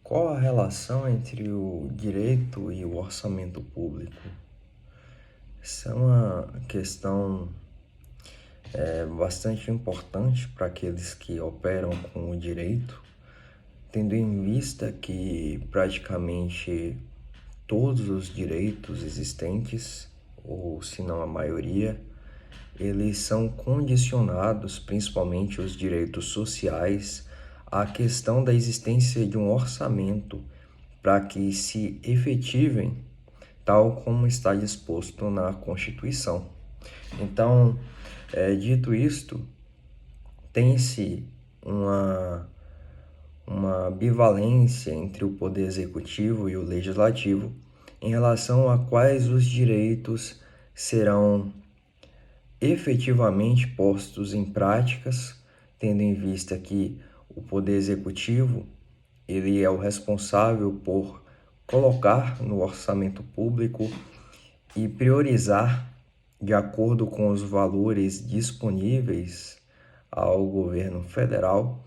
Qual a relação entre o direito e o orçamento público? Essa é uma questão bastante importante para aqueles que operam com o direito, tendo em vista que praticamente todos os direitos existentes, ou se não a maioria, eles são condicionados, principalmente os direitos sociais, à questão da existência de um orçamento para que se efetivem tal como está disposto na Constituição. Então, dito isto, tem-se uma bivalência entre o poder executivo e o legislativo em relação a quais os direitos serão efetivamente postos em práticas, tendo em vista que o poder executivo ele é o responsável por colocar no orçamento público e priorizar de acordo com os valores disponíveis ao governo federal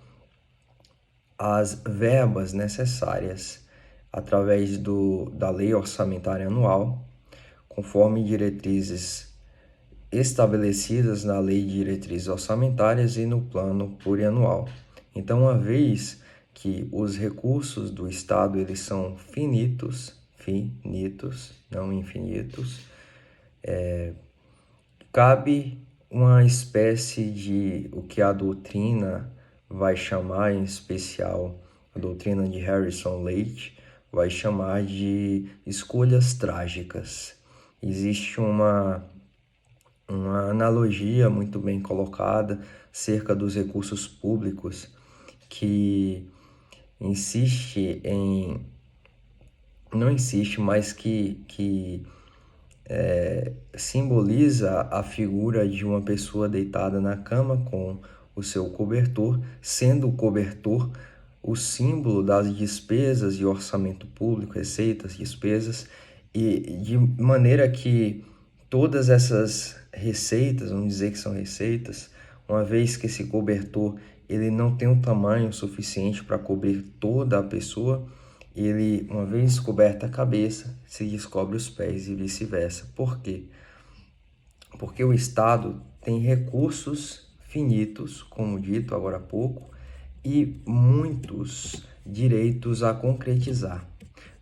as verbas necessárias através da Lei Orçamentária Anual, conforme diretrizes estabelecidas na Lei de Diretrizes Orçamentárias e no Plano Plurianual. Então, uma vez que os recursos do Estado eles são finitos, não infinitos, cabe uma espécie de o que a doutrina vai chamar, em especial a doutrina de Harrison Leite, vai chamar de escolhas trágicas. Existe uma analogia muito bem colocada acerca dos recursos públicos não insiste, mas que simboliza a figura de uma pessoa deitada na cama com o seu cobertor, sendo o cobertor o símbolo das despesas e orçamento público, receitas, despesas, e de maneira que todas essas receitas, vamos dizer que são receitas, uma vez que esse cobertor ele não tem um tamanho suficiente para cobrir toda a pessoa, ele, uma vez coberta a cabeça, se descobre os pés e vice-versa. Por quê? Porque o Estado tem recursos finitos, como dito agora há pouco, e muitos direitos a concretizar,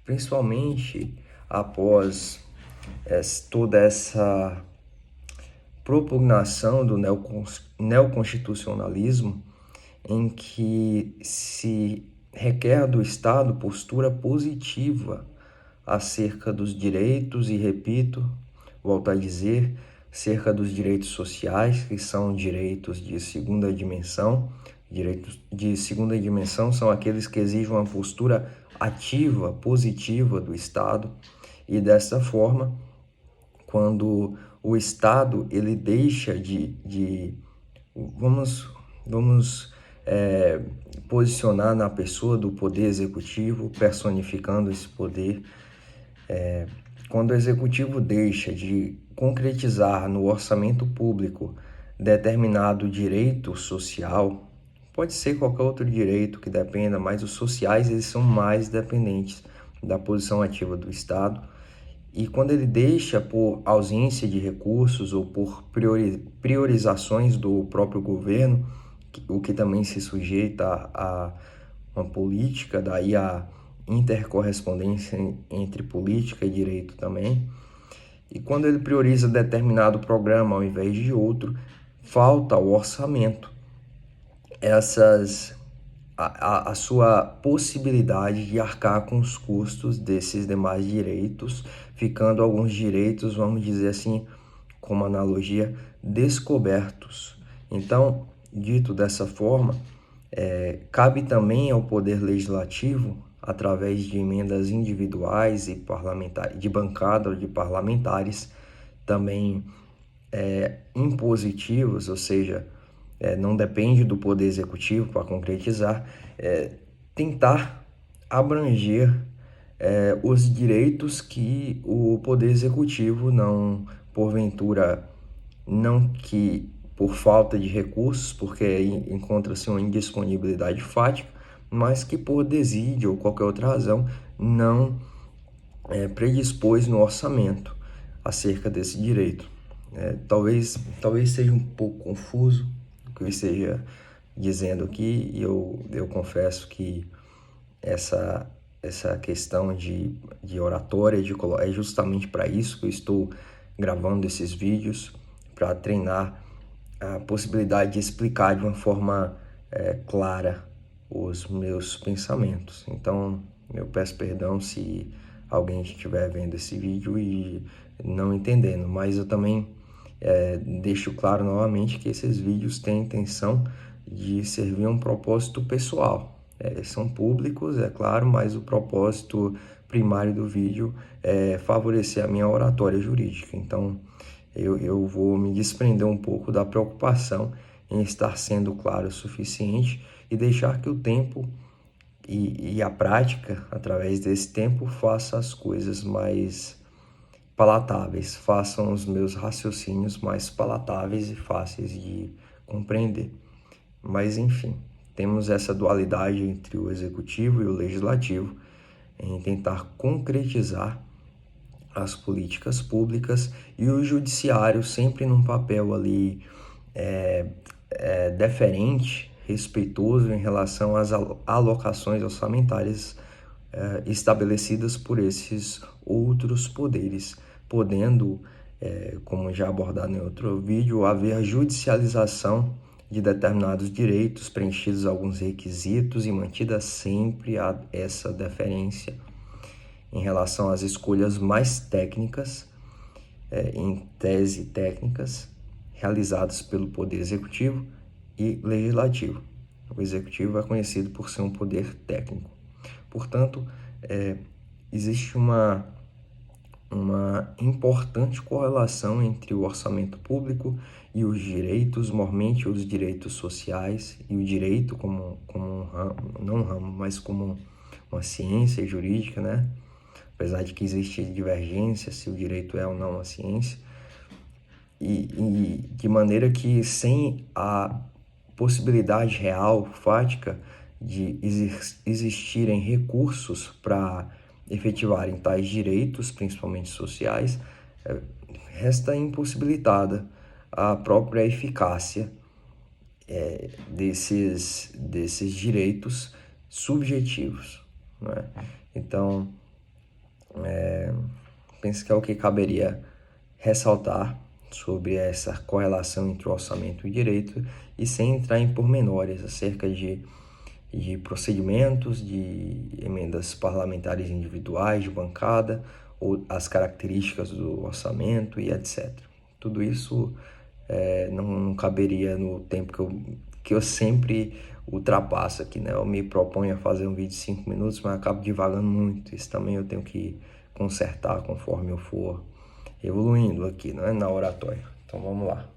principalmente após toda essa propugnação do neoconstitucionalismo, em que se requer do Estado postura positiva acerca dos direitos, e repito, volto a dizer, acerca dos direitos sociais, que são direitos de segunda dimensão. Direitos de segunda dimensão são aqueles que exigem uma postura ativa, positiva do Estado, e dessa forma, quando o Estado ele deixa vamos posicionar na pessoa do poder executivo, personificando esse poder, quando o executivo deixa de concretizar no orçamento público determinado direito social, pode ser qualquer outro direito que dependa, mas os sociais eles são mais dependentes da posição ativa do Estado. E quando ele deixa por ausência de recursos ou por priorizações do próprio governo, o que também se sujeita a uma política, daí a intercorrespondência entre política e direito também. E quando ele prioriza determinado programa ao invés de outro, falta o orçamento. A sua possibilidade de arcar com os custos desses demais direitos, ficando alguns direitos, vamos dizer assim, como analogia, descobertos. Então, dito dessa forma, cabe também ao Poder Legislativo, através de emendas individuais e parlamentares, de bancada ou de parlamentares, também impositivos, ou seja, não depende do Poder Executivo para concretizar, tentar abranger os direitos que o Poder Executivo não, porventura, não que por falta de recursos, porque encontra-se uma indisponibilidade fática, mas que por desídia ou qualquer outra razão não predispôs no orçamento acerca desse direito. Talvez seja um pouco confuso o que eu esteja dizendo aqui, e eu confesso que essa questão de oratória é justamente para isso que eu estou gravando esses vídeos, para treinar a possibilidade de explicar de uma forma clara os meus pensamentos. Então, eu peço perdão se alguém estiver vendo esse vídeo e não entendendo, mas eu também deixo claro novamente que esses vídeos têm a intenção de servir a um propósito pessoal. São públicos, é claro, mas o propósito primário do vídeo é favorecer a minha oratória jurídica. Então, eu vou me desprender um pouco da preocupação em estar sendo claro o suficiente e deixar que o tempo e a prática, através desse tempo, faça as coisas mais palatáveis, façam os meus raciocínios mais palatáveis e fáceis de compreender. Mas, enfim, temos essa dualidade entre o executivo e o legislativo em tentar concretizar as políticas públicas, e o judiciário sempre num papel ali deferente, respeitoso em relação às alocações orçamentárias estabelecidas por esses outros poderes, podendo, como já abordado em outro vídeo, haver judicialização de determinados direitos, preenchidos alguns requisitos e mantida sempre essa deferência em relação às escolhas mais técnicas, em tese técnicas, realizadas pelo Poder Executivo e Legislativo. O Executivo é conhecido por ser um poder técnico. Portanto, existe uma importante correlação entre o orçamento público e os direitos, normalmente os direitos sociais, e o direito como um ramo, não um ramo, mas como uma ciência jurídica, né? Apesar de que existe divergência se o direito é ou não uma ciência, e de maneira que sem a possibilidade real, fática, de existirem recursos para efetivarem tais direitos, principalmente sociais, resta impossibilitada a própria eficácia desses direitos subjetivos, não é? Então, penso que é o que caberia ressaltar sobre essa correlação entre o orçamento e o direito, e sem entrar em pormenores acerca de procedimentos, de emendas parlamentares individuais de bancada, ou as características do orçamento e etc. Tudo isso não caberia no tempo que eu sempre ultrapasso aqui, né? Eu me proponho a fazer um vídeo de 5 minutos, mas acabo divagando muito. Isso também eu tenho que consertar conforme eu for evoluindo aqui, né, na oratória. Então vamos lá.